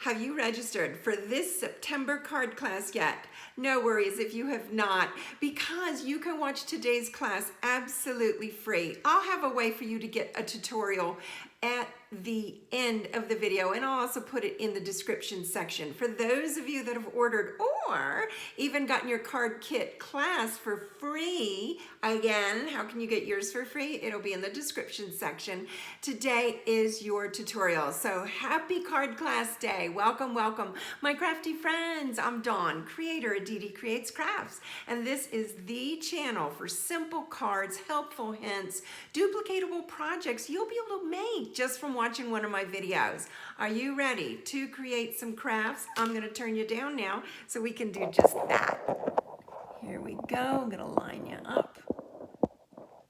Have you registered for this September card class yet? No worries if you have not, because you can watch today's class absolutely free. I'll have a way for you to get a tutorial at the end of the video, and I'll also put it in the description section. For those of you that have ordered or even gotten your card kit class for free, again, how can you get yours for free? It'll be in the description section. Today is your tutorial. So happy card class day. Welcome, welcome. My crafty friends, I'm Dawn, creator of DD Creates Crafts, and this is the channel for simple cards, helpful hints, duplicatable projects you'll be able to make just from watching one of my videos. Are you ready to create some crafts? I'm going to turn you down now so we can do just that. Here we go. I'm going to line you up.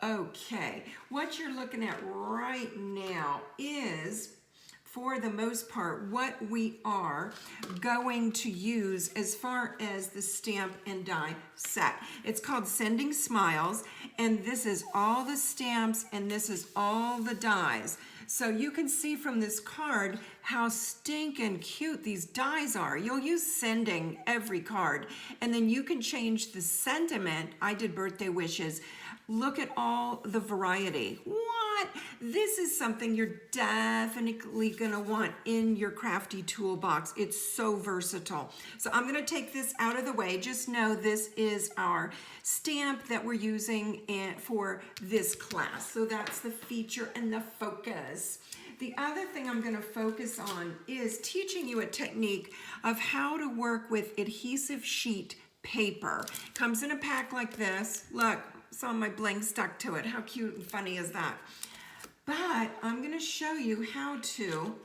Okay, what you're looking at right now is, for the most part, what we are going to use as far as the stamp and die set. It's called Sending Smiles, and this is all the stamps and this is all the dies. So you can see from this card how stinking cute these dies are. You'll use sending every card, and then you can change the sentiment. I did birthday wishes. Look at all the variety. What? This is something you're definitely gonna want in your crafty toolbox. It's so versatile. So I'm gonna take this out of the way. Just know this is our stamp that we're using for this class. So that's the feature and the focus. The other thing I'm gonna focus on is teaching you a technique of how to work with adhesive sheet paper. Comes in a pack like this. Look, saw my bling stuck to it. How cute and funny is that? But I'm gonna show you how to,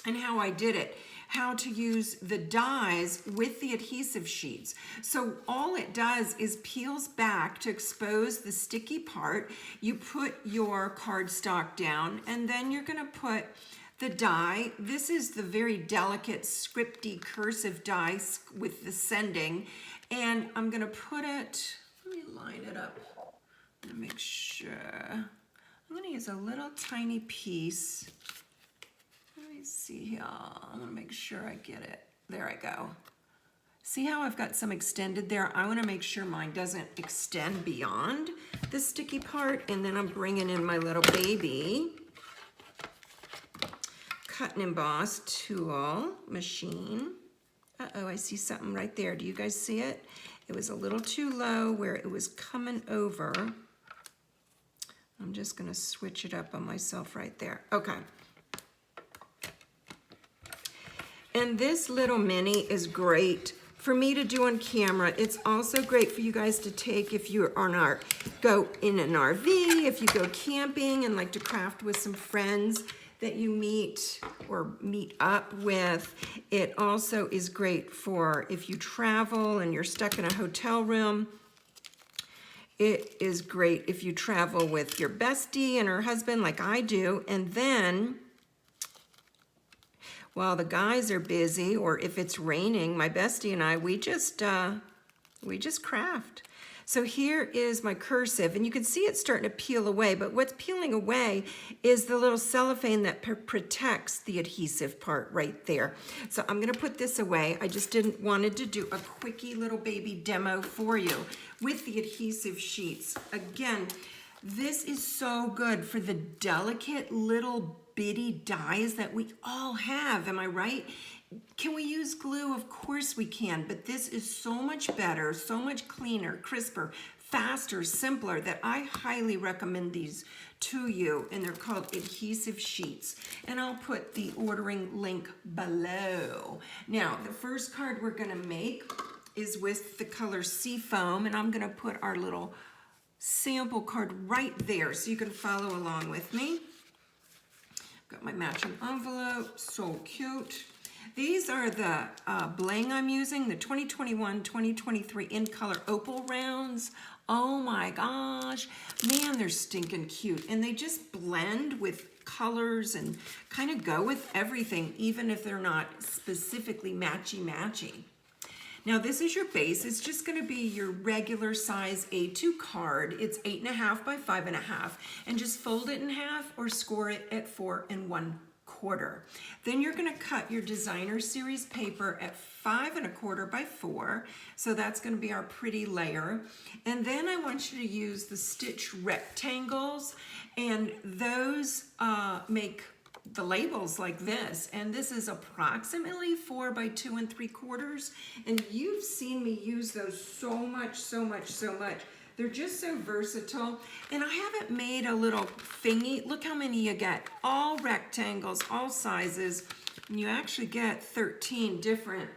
and how I did it, how to use the dies with the adhesive sheets. So all it does is peels back to expose the sticky part. You put your cardstock down, and then you're gonna put the die. This is the very delicate scripty cursive die with the sending, and I'm gonna put it, let me line it up and make sure. I'm gonna use a little tiny piece. Let me see here. I'm gonna make sure I get it. There I go. See how I've got some extended there? I wanna make sure mine doesn't extend beyond the sticky part, and then I'm bringing in my little baby cut and emboss tool machine. Uh-oh, I see something right there. Do you guys see it? It was a little too low where it was coming over. I'm just gonna switch it up on myself right there. Okay. And this little mini is great for me to do on camera. It's also great for you guys to take if you go in an RV, if you go camping and like to craft with some friends that you meet or meet up with. It also is great for if you travel and you're stuck in a hotel room. It is great if you travel with your bestie and her husband like I do, and then while the guys are busy, or if it's raining, my bestie and I, we just craft. So here is my cursive, and you can see it's starting to peel away, but what's peeling away is the little cellophane that protects the adhesive part right there. So I'm gonna put this away. I just wanted to do a quickie little baby demo for you with the adhesive sheets. Again, this is so good for the delicate little bitty dies that we all have, am I right? Can we use glue? Of course we can, but this is so much better, so much cleaner, crisper, faster, simpler, that I highly recommend these to you, and they're called adhesive sheets. And I'll put the ordering link below. Now, the first card we're gonna make is with the color Seafoam, and I'm gonna put our little sample card right there so you can follow along with me. Got my matching envelope, so cute. These are the bling I'm using, the 2021-2023 in color opal rounds. Oh my gosh, man, they're stinking cute. And they just blend with colors and kind of go with everything, even if they're not specifically matchy-matchy. Now this is your base. It's just gonna be your regular size A2 card. It's 8.5 by 5.5, and just fold it in half or score it at 4 1/4. 1/4. Then you're gonna cut your designer series paper at 5 1/4 by 4. So that's gonna be our pretty layer. And then I want you to use the stitch rectangles, and those make the labels like this. And this is approximately 4 by 2 3/4. And you've seen me use those so much. They're just so versatile. And I haven't made a little thingy. Look how many you get. All rectangles, all sizes. And you actually get 13 different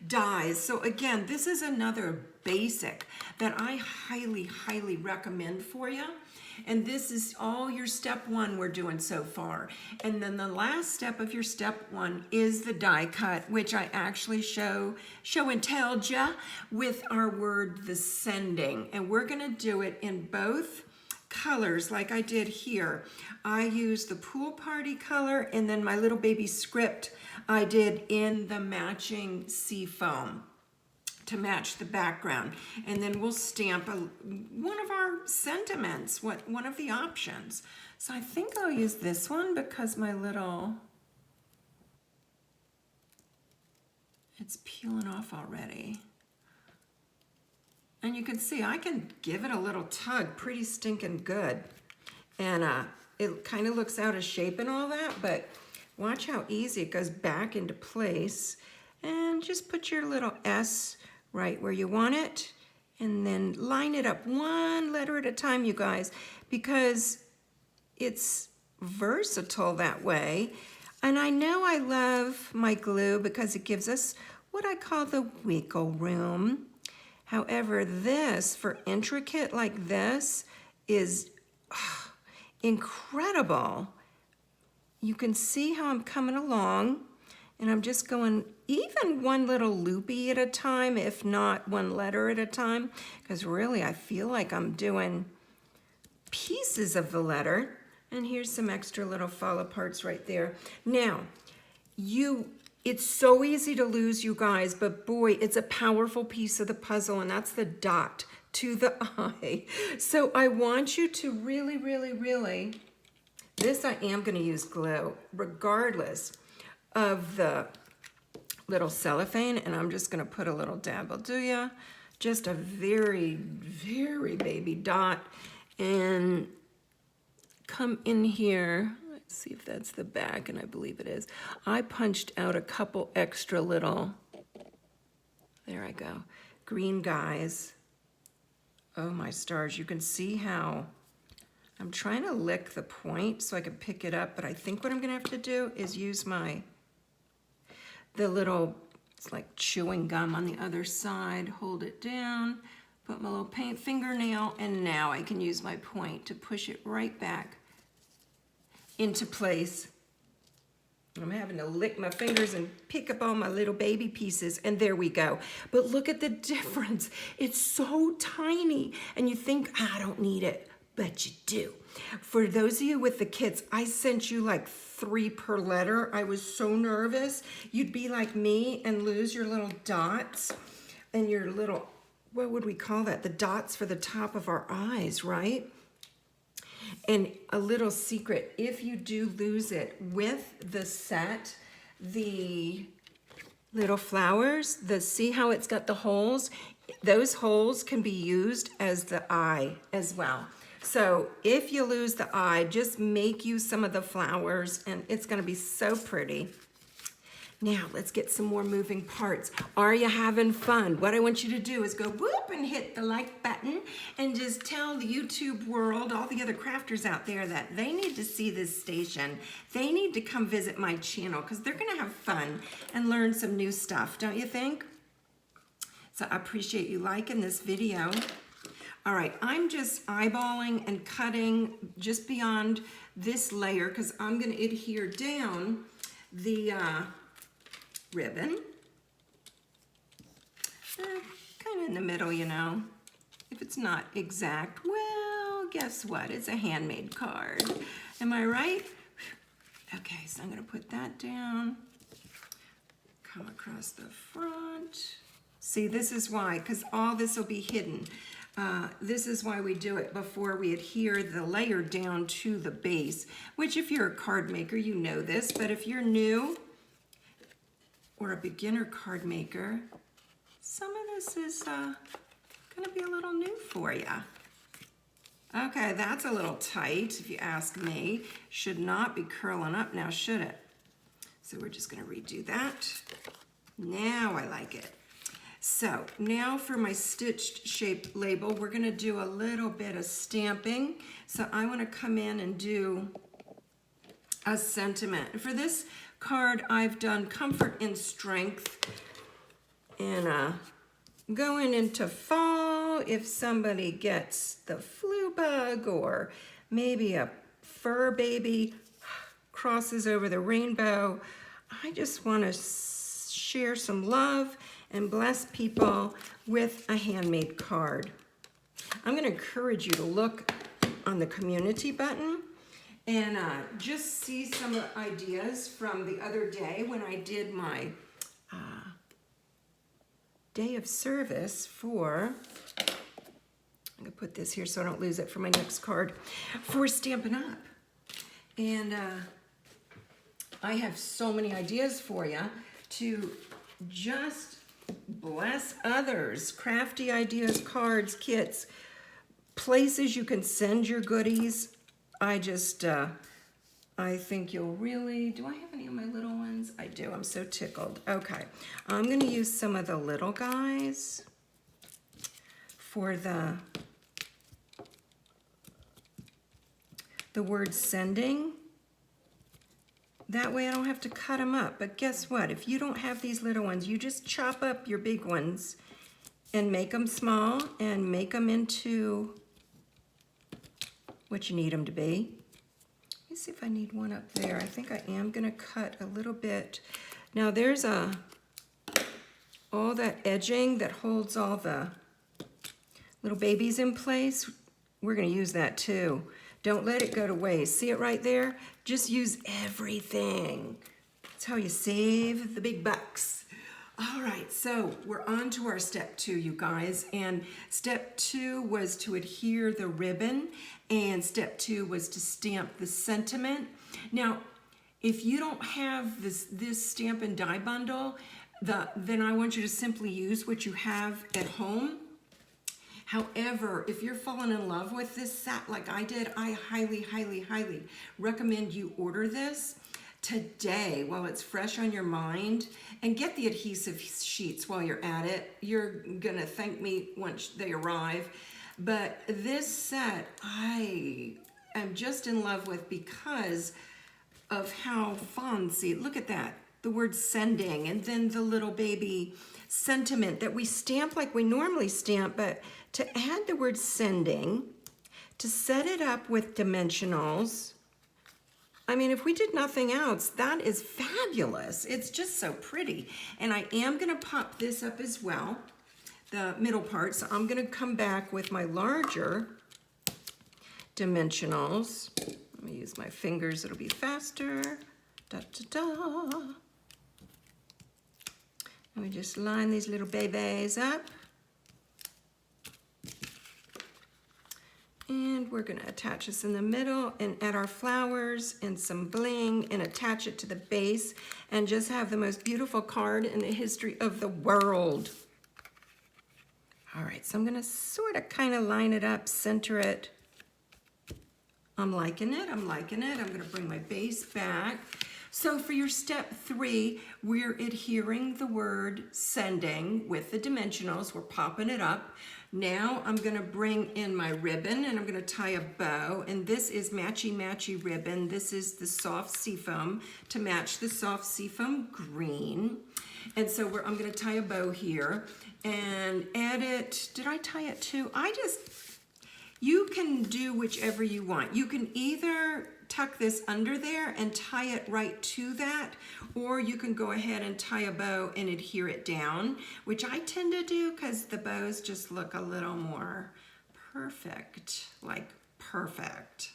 dies. So again, this is another basic that I highly recommend for you. And this is all your step 1 we're doing so far. And then the last step of your step 1 is the die cut, which I actually show and tell ya with our word, the sending. And we're gonna do it in both colors like I did here. I used the pool party color, and then my little baby script I did in the matching Seafoam to match the background. And then we'll stamp one of our sentiments, one of the options. So I think I'll use this one because it's peeling off already. And you can see I can give it a little tug pretty stinking good. And it kind of looks out of shape and all that, but watch how easy it goes back into place. And just put your little S right where you want it, and then line it up one letter at a time, you guys, because it's versatile that way. And I know I love my glue because it gives us what I call the wiggle room. However, this, for intricate like this, is incredible. You can see how I'm coming along, and I'm just going even one little loopy at a time, if not one letter at a time, because really I feel like I'm doing pieces of the letter. And here's some extra little fall aparts right there. Now, it's so easy to lose, you guys, but boy, it's a powerful piece of the puzzle, and that's the dot to the eye. So I want you to really, this I am gonna use glue, regardless of the little cellophane, and I'm just gonna put a little dab, will do ya. Just a very baby dot, and come in here. Let's see if that's the back, and I believe it is. I punched out a couple extra little, there I go, green guys. Oh my stars, you can see how I'm trying to lick the point so I can pick it up, but I think what I'm gonna have to do is use the little, it's like chewing gum on the other side, hold it down, put my little paint fingernail, and now I can use my point to push it right back into place. I'm having to lick my fingers and pick up all my little baby pieces, and there we go. But look at the difference. It's so tiny, and you think, I don't need it, but you do. For those of you with the kids, I sent you like 3 per letter. I was so nervous. You'd be like me and lose your little dots and your little, what would we call that? The dots for the top of our eyes, right? And a little secret, if you do lose it with the set, the little flowers, see how it's got the holes? Those holes can be used as the eye as well. So if you lose the eye, just make use some of the flowers, and it's gonna be so pretty. Now let's get some more moving parts. Are you having fun? What I want you to do is go whoop and hit the like button, and just tell the YouTube world, all the other crafters out there, that they need to see this station. They need to come visit my channel, because they're gonna have fun and learn some new stuff, don't you think? So I appreciate you liking this video. All right, I'm just eyeballing and cutting just beyond this layer, because I'm gonna adhere down the ribbon. Kind of in the middle, you know. If it's not exact, well, guess what? It's a handmade card. Am I right? Okay, so I'm gonna put that down. Come across the front. See, this is why, because all this will be hidden. This is why we do it before we adhere the layer down to the base, which if you're a card maker, you know this, but if you're new or a beginner card maker, some of this is gonna be a little new for you. Okay, that's a little tight, if you ask me. Should not be curling up now, should it? So we're just gonna redo that. Now I like it. So now for my stitched shape label, we're gonna do a little bit of stamping. So I wanna come in and do a sentiment. For this card, I've done comfort and strength. And going into fall, if somebody gets the flu bug or maybe a fur baby crosses over the rainbow, I just wanna share some love and bless people with a handmade card. I'm gonna encourage you to look on the community button and just see some ideas from the other day when I did my day of service for, I'm gonna put this here so I don't lose it for my next card, for Stampin' Up. And I have so many ideas for you to just bless others. Crafty ideas, cards, kits, places you can send your goodies. I think you'll really, do I have any of my little ones? I do, I'm so tickled. Okay, I'm gonna use some of the little guys for the word sending. That way I don't have to cut them up. But guess what? If you don't have these little ones, you just chop up your big ones and make them small and make them into what you need them to be. Let me see if I need one up there. I think I am gonna cut a little bit. Now there's all that edging that holds all the little babies in place. We're gonna use that too. Don't let it go to waste. See it right there? Just use everything. That's how you save the big bucks. All right, so we're on to our step 2, you guys. And step 2 was to adhere the ribbon, and step 2 was to stamp the sentiment. Now, if you don't have this stamp and die bundle, then I want you to simply use what you have at home. However, if you're falling in love with this set like I did, I highly, highly, highly recommend you order this today while it's fresh on your mind, and get the adhesive sheets while you're at it. You're gonna thank me once they arrive. But this set I am just in love with because of how fun, see, look at that. The word sending, and then the little baby sentiment that we stamp like we normally stamp, but to add the word sending, to set it up with dimensionals. I mean, if we did nothing else, that is fabulous. It's just so pretty. And I am gonna pop this up as well, the middle part. So I'm gonna come back with my larger dimensionals. Let me use my fingers, it'll be faster. Da, da, da. And we just line these little babies up. And we're gonna attach this in the middle and add our flowers and some bling and attach it to the base and just have the most beautiful card in the history of the world. All right, so I'm gonna sort of kind of line it up, center it. I'm liking it, I'm liking it. I'm gonna bring my base back. So for your step 3, we're adhering the word sending with the dimensionals. We're popping it up. Now I'm gonna bring in my ribbon and I'm gonna tie a bow, and this is matchy-matchy ribbon. This is the soft Seafoam to match the soft Seafoam green. And so I'm gonna tie a bow here and add it. Did I tie it too? You can do whichever you want. You can either tuck this under there and tie it right to that, or you can go ahead and tie a bow and adhere it down, which I tend to do because the bows just look a little more perfect, like perfect.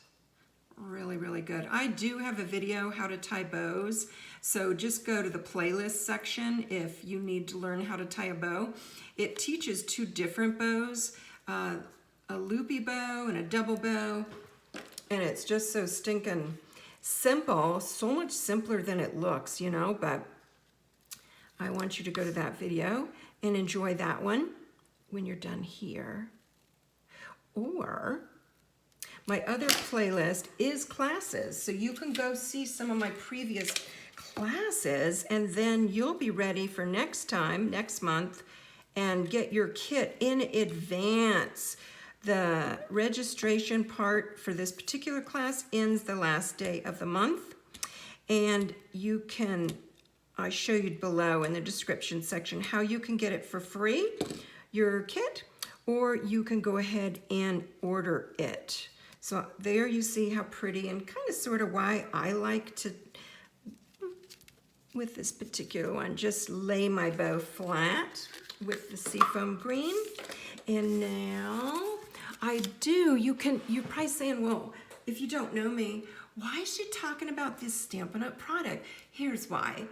Really, really good. I do have a video how to tie bows, so just go to the playlist section if you need to learn how to tie a bow. It teaches 2 different bows. a loopy bow and a double bow, and it's just so stinking simple, so much simpler than it looks, you know, but I want you to go to that video and enjoy that one when you're done here. Or my other playlist is classes, so you can go see some of my previous classes, and then you'll be ready for next time, next month, and get your kit in advance. The registration part for this particular class ends the last day of the month, and you can, I show you below in the description section how you can get it for free, your kit, or you can go ahead and order it. So there you see how pretty, and kind of sort of why I like to, with this particular one, just lay my bow flat with the Seafoam green. And now you're probably saying, well, if you don't know me, why is she talking about this Stampin' Up product? Here's why.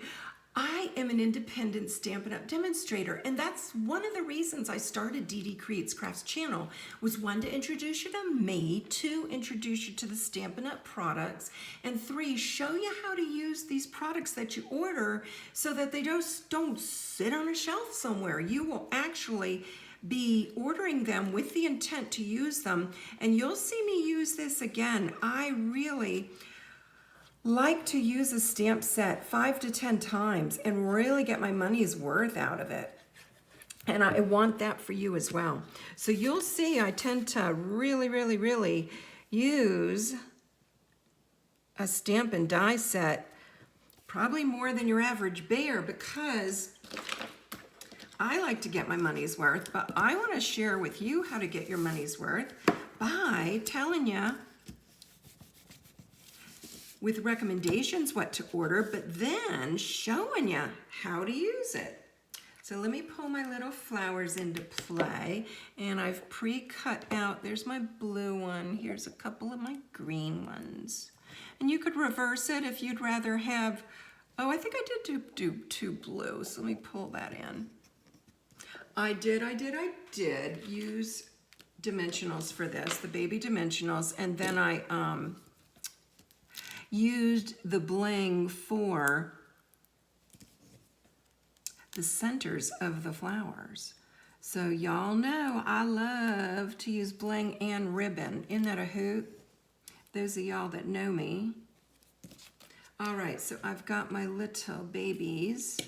I am an independent Stampin' Up demonstrator, and that's one of the reasons I started DD Creates Crafts channel, was one, to introduce you to me, two, introduce you to the Stampin' Up products, and three, show you how to use these products that you order so that they just don't sit on a shelf somewhere. You will actually be ordering them with the intent to use them, and you'll see me use this again. I really like to use a stamp set 5 to 10 times and really get my money's worth out of it. And I want that for you as well. So you'll see I tend to really use a stamp and die set, probably more than your average bear, because I like to get my money's worth, but I want to share with you how to get your money's worth by telling you with recommendations what to order, but then showing you how to use it. So let me pull my little flowers into play, and I've pre-cut out, there's my blue one, here's a couple of my green ones. And you could reverse it if you'd rather have, oh, I think I did do two blues, so let me pull that in. I did use dimensionals for this, the baby dimensionals, and then I used the bling for the centers of the flowers. So y'all know I love to use bling and ribbon. Isn't that a hoot? Those of y'all that know me. All right, so I've got my little babies.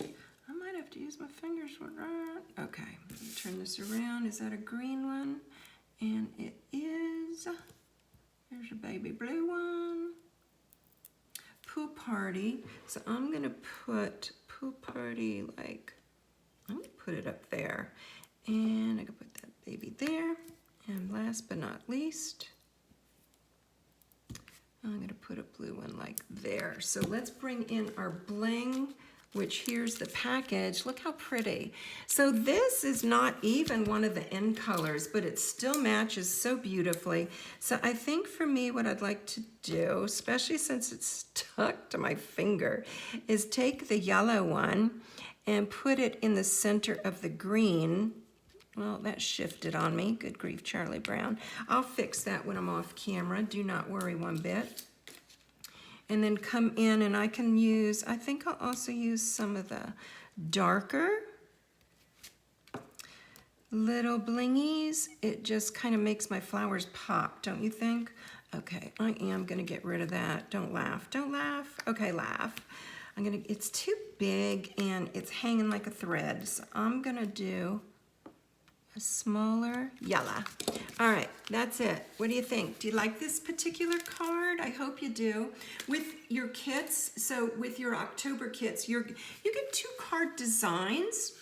I might have to use my fingers for that. Okay, let me turn this around. Is that a green one? And it is. Here's a baby blue one. Pool Party. So I'm gonna put Pool Party, like, I'm gonna put it up there. And I can put that baby there. And last but not least, I'm gonna put a blue one like there. So let's bring in our bling, which here's the package. Look how pretty. So this is not even one of the end colors, but it still matches so beautifully. So I think for me, what I'd like to do, especially since it's stuck to my finger, is take the yellow one and put it in the center of the green. Well, that shifted on me. Good grief, Charlie Brown. I'll fix that when I'm off camera. Do not worry one bit. And then come in, and I can use, I think I'll also use some of the darker little blingies. It just kind of makes my flowers pop, don't you think? Okay, I am gonna get rid of that. Don't laugh, don't laugh. Okay, laugh. It's too big and it's hanging like a thread. So I'm gonna do a smaller yellow. All right, that's it. What do you think? Do you like this particular card? I hope you do. With your kits, so with your October kits, you get 2 card designs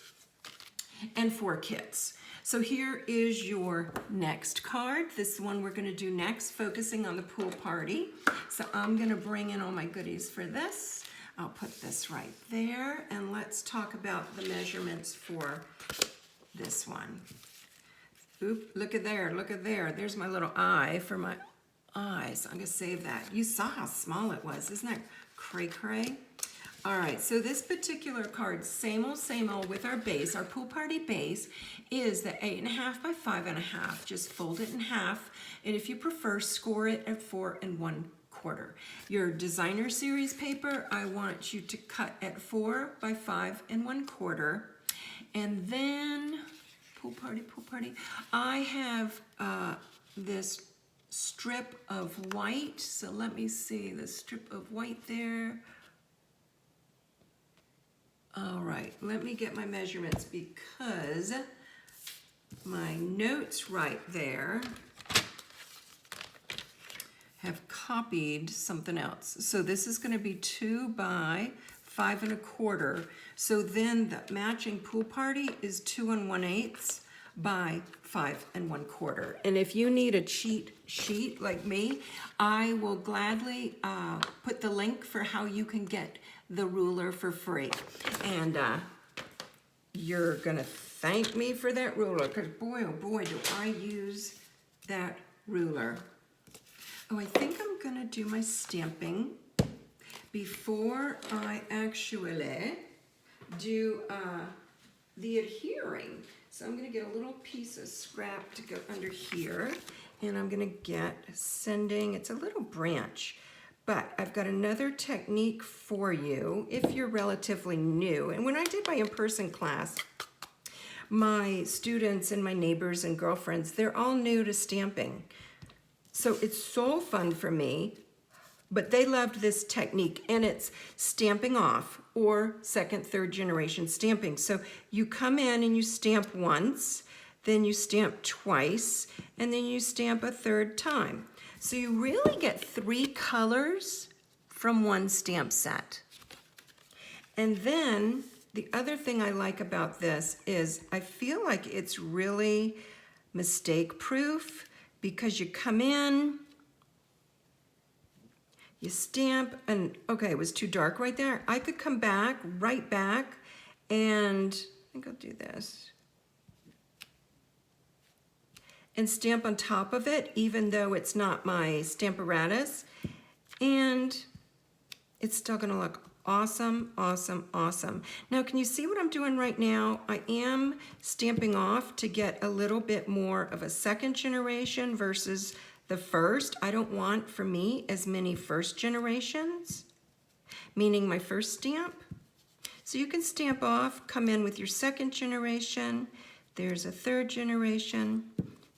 and 4 kits. So here is your next card. This one we're gonna do next, focusing on the pool party. So I'm gonna bring in all my goodies for this. I'll put this right there, and let's talk about the measurements for this one. Oop, look at there, look at there. There's my little eye for my eyes. I'm gonna save that. You saw how small it was. Isn't that cray-cray? All right, so this particular card, same old with our base, our pool party base, is the 8.5 by 5.5. Just fold it in half, and if you prefer, score it at 4 1/4. Your designer series paper, I want you to cut at 4 by 5 1/4. And then, pool party, I have this strip of white. So let me see the strip of white there. All right, let me get my measurements because my notes right there have copied something else. So this is going to be 2 by 5 1/4. So then the matching pool party is 2 1/8 by 5 1/4. And if you need a cheat sheet like me, I will gladly put the link for how you can get the ruler for free. And you're gonna thank me for that ruler, because boy, oh boy, do I use that ruler. Oh, I think I'm gonna do my stamping before I actually do the adhering. So I'm gonna get a little piece of scrap to go under here, and I'm gonna get sending, it's a little branch, but I've got another technique for you if you're relatively new. And when I did my in-person class, my students and my neighbors and girlfriends, they're all new to stamping. So it's so fun for me, but they loved this technique, and it's stamping off or second, third generation stamping. So you come in and you stamp once, then you stamp twice, and then you stamp a third time. So you really get 3 colors from one stamp set. And then the other thing I like about this is I feel like it's really mistake proof, because you come in, you stamp, and okay, it was too dark right there. I could come back, right back, and I think I'll do this. And stamp on top of it, even though it's not my Stamparatus. And it's still gonna look awesome, awesome, awesome. Now, can you see what I'm doing right now? I am stamping off to get a little bit more of a second generation versus the first. I don't want, for me, as many first generations, meaning my first stamp. So you can stamp off, come in with your second generation, there's a third generation,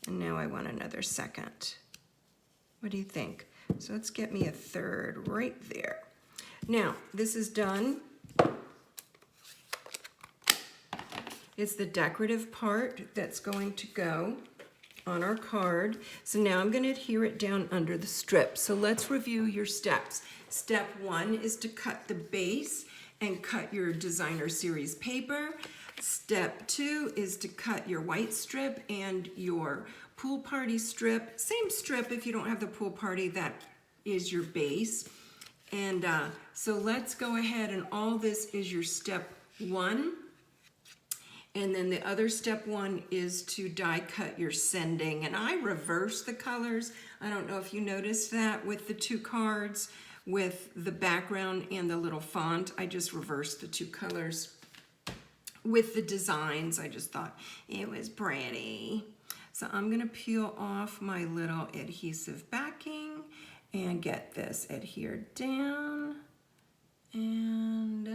and now I want another second. What do you think? So let's get me a third right there. Now, this is done. It's the decorative part that's going to go on our card. So now I'm going to adhere it down under the strip. So let's review your steps. Step 1 is to cut the base and cut your designer series paper. Step 2 is to cut your white strip and your pool party strip. Same strip if you don't have the pool party, that is your base. And so let's go ahead, and all this is your step 1. And then the other step 1 is to die cut your sending. And I reverse the colors. I don't know if you noticed that with the 2 cards, with the background and the little font. I just reversed the 2 colors. With the designs, I just thought it was pretty. So I'm gonna peel off my little adhesive backing and get this adhered down. And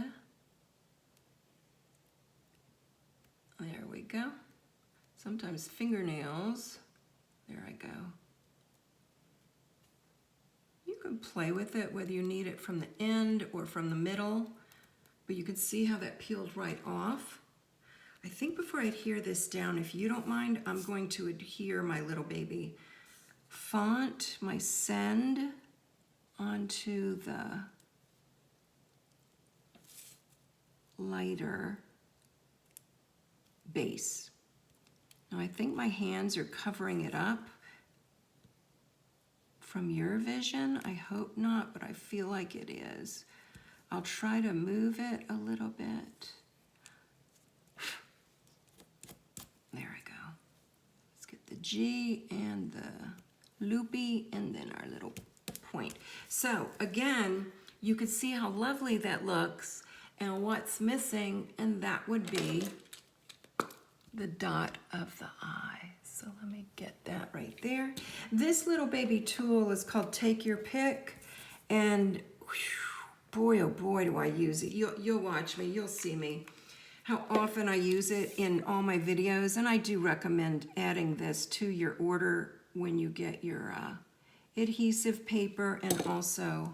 there we go. Sometimes fingernails, there I go. You can play with it whether you need it from the end or from the middle, but you can see how that peeled right off. I think before I adhere this down, if you don't mind, I'm going to adhere my little baby font, my send, onto the lighter base. Now I think my hands are covering it up from your vision. I hope not, but I feel like it is. I'll try to move it a little bit. There I go. Let's get the G and the loopy and then our little point. So again, you could see how lovely that looks and what's missing, and that would be the dot of the eye. So let me get that right there. This little baby tool is called Take Your Pick, and whew, boy, oh boy, do I use it. You'll watch me, you'll see me, how often I use it in all my videos, and I do recommend adding this to your order when you get your adhesive paper and also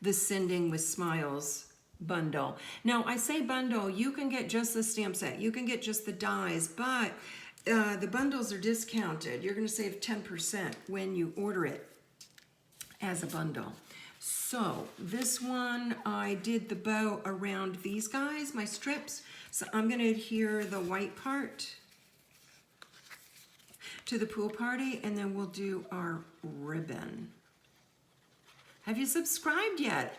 the Sending with Smiles bundle. Now, I say bundle, you can get just the stamp set, you can get just the dies, but the bundles are discounted. You're going to save 10% when you order it as a bundle. So this one, I did the bow around these guys, my strips. So I'm going to adhere the white part to the pool party, and then we'll do our ribbon. Have you subscribed yet?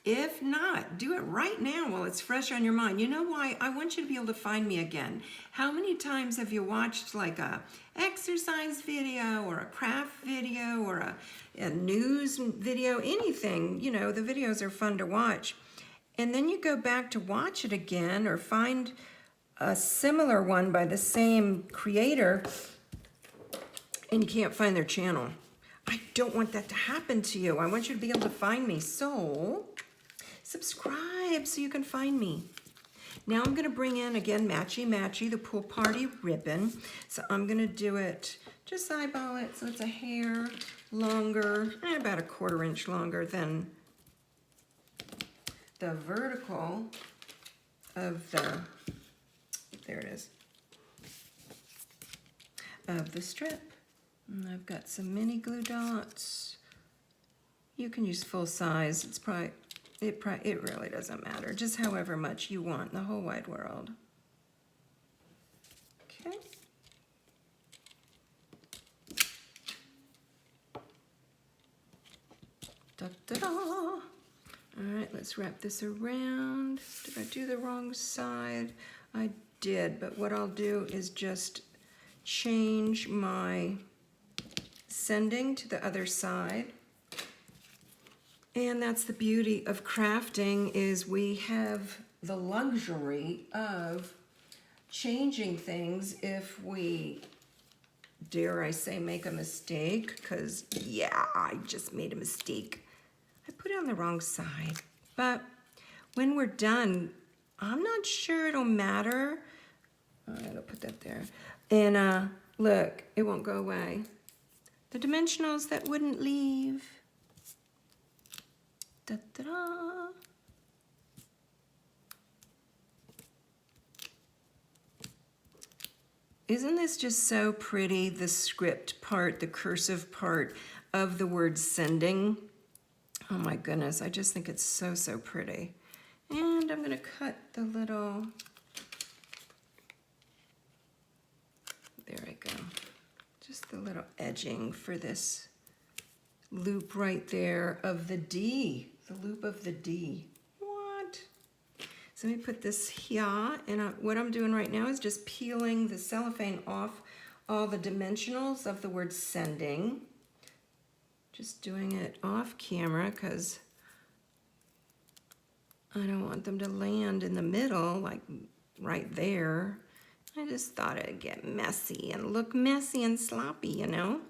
If not, do it right now while it's fresh on your mind. You know why? I want you to be able to find me again. How many times have you watched like a exercise video or a craft video or a news video, anything? You know, the videos are fun to watch. And then you go back to watch it again or find a similar one by the same creator and you can't find their channel. I don't want that to happen to you. I want you to be able to find me. So subscribe so you can find me. Now I'm going to bring in, again, matchy-matchy, the pool party ribbon. So I'm going to do it, just eyeball it so it's a hair longer, about a 1/4 inch longer than the vertical of the, there it is, of the strip. And I've got some mini glue dots. You can use full size. It's probably, it really doesn't matter. Just however much you want in the whole wide world. Okay. Da-da-da. All right, let's wrap this around. Did I do the wrong side? I did, but what I'll do is just change my sending to the other side. And that's the beauty of crafting, is we have the luxury of changing things if we, dare I say, make a mistake, because yeah, I just made a mistake. I put it on the wrong side, but when we're done, I'm not sure it'll matter. All right, I'll put that there. And look, it won't go away. The dimensionals that wouldn't leave. Da-da-da. Isn't this just so pretty, the script part, the cursive part of the word sending? Oh my goodness, I just think it's so, so pretty. And I'm gonna cut the little, there I go. Just the little edging for this loop right there of the D, the loop of the D. What? So let me put this here, and what I'm doing right now is just peeling the cellophane off all the dimensionals of the word sending. Just doing it off camera because I don't want them to land in the middle, like right there. I just thought it'd get messy and look messy and sloppy, you know?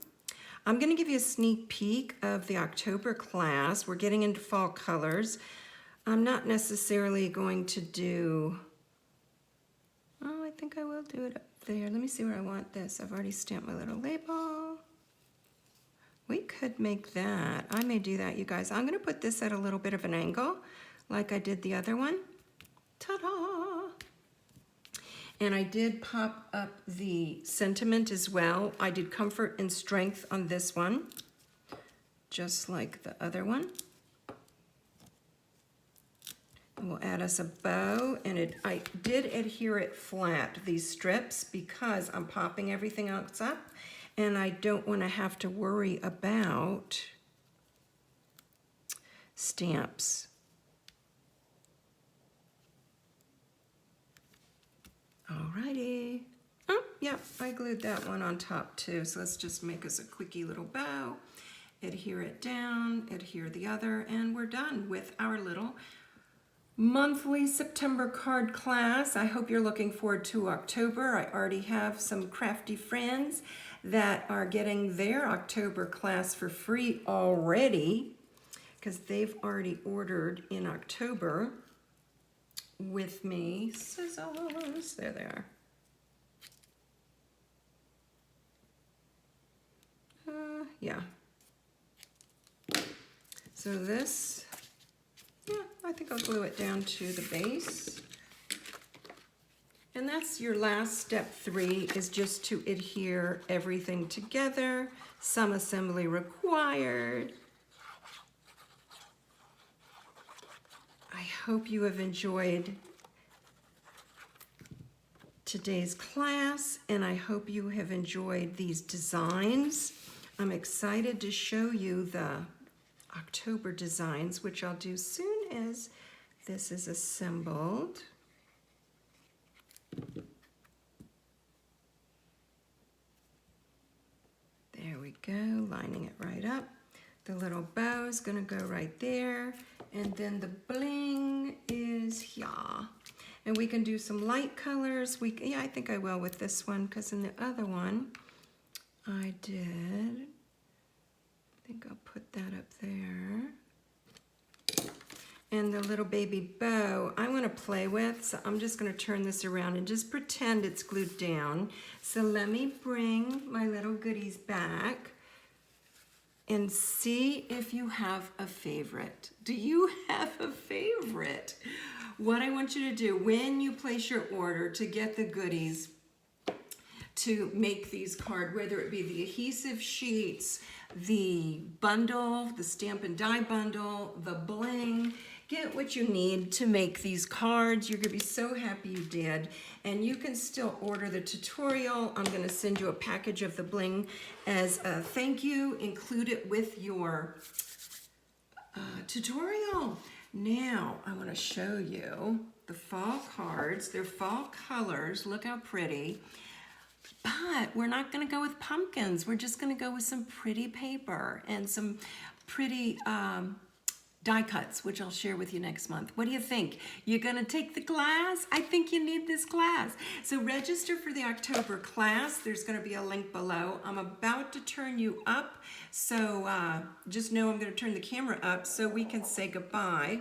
I'm gonna give you a sneak peek of the October class. We're getting into fall colors. I'm not necessarily going to do, oh, I think I will do it up there. Let me see where I want this. I've already stamped my little label. We could make that. I may do that, you guys. I'm gonna put this at a little bit of an angle, like I did the other one. Ta-da! And I did pop up the sentiment as well. I did comfort and strength on this one, just like the other one. And we'll add us a bow, and I did adhere it flat, these strips, because I'm popping everything else up, and I don't want to have to worry about stamps. Alrighty. Oh, yeah, I glued that one on top too. So let's just make us a quickie little bow. adhere it down, adhere the other, and we're done with our little monthly September card class. I hope you're looking forward to October. I already have some crafty friends that are getting their October class for free already because they've already ordered in October with me. Scissors, there they are. Yeah. So this, yeah, I think I'll glue it down to the base. And that's your last step 3, is just to adhere everything together. Some assembly required. I hope you have enjoyed today's class, and I hope you have enjoyed these designs. I'm excited to show you the October designs, which I'll do soon as this is assembled. There we go, lining it right up. The little bow is gonna go right there, and then the bling is here. And we can do some light colors. Yeah, I think I will with this one, because in the other one, I did. I think I'll put that up there. And the little baby bow, I want to play with, so I'm just going to turn this around and just pretend it's glued down. So let me bring my little goodies back and see if you have a favorite. Do you have a favorite? What I want you to do when you place your order to get the goodies to make these cards, whether it be the adhesive sheets, the bundle, the stamp and die bundle, the bling, get what you need to make these cards. You're gonna be so happy you did. And you can still order the tutorial. I'm gonna send you a package of the bling as a thank you. Include it with your tutorial. Now, I wanna show you the fall cards. They're fall colors, look how pretty. But we're not gonna go with pumpkins. We're just gonna go with some pretty paper and some pretty die cuts, which I'll share with you next month. What do you think? You're gonna take the class? I think you need this class. So register for the October class. There's gonna be a link below. I'm about to turn you up, so just know I'm gonna turn the camera up so we can say goodbye.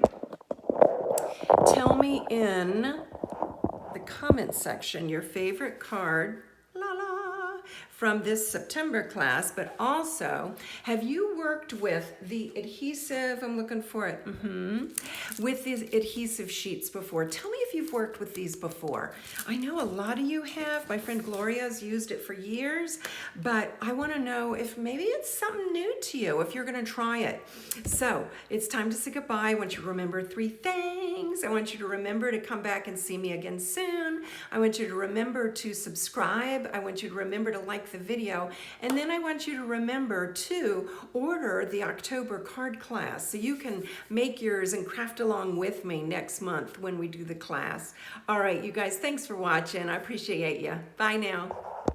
Tell me in the comment section your favorite card, from this September class, but also, have you worked with the adhesive, I'm looking for it, with these adhesive sheets before? Tell me if you've worked with these before. I know a lot of you have. My friend Gloria's used it for years, but I wanna know if maybe it's something new to you, if you're gonna try it. So, it's time to say goodbye. I want you to remember 3 things. I want you to remember to come back and see me again soon. I want you to remember to subscribe. I want you to remember to like the video, and then I want you to remember to order the October card class so you can make yours and craft along with me next month when we do the class. All right, you guys, thanks for watching. I appreciate you. Bye now.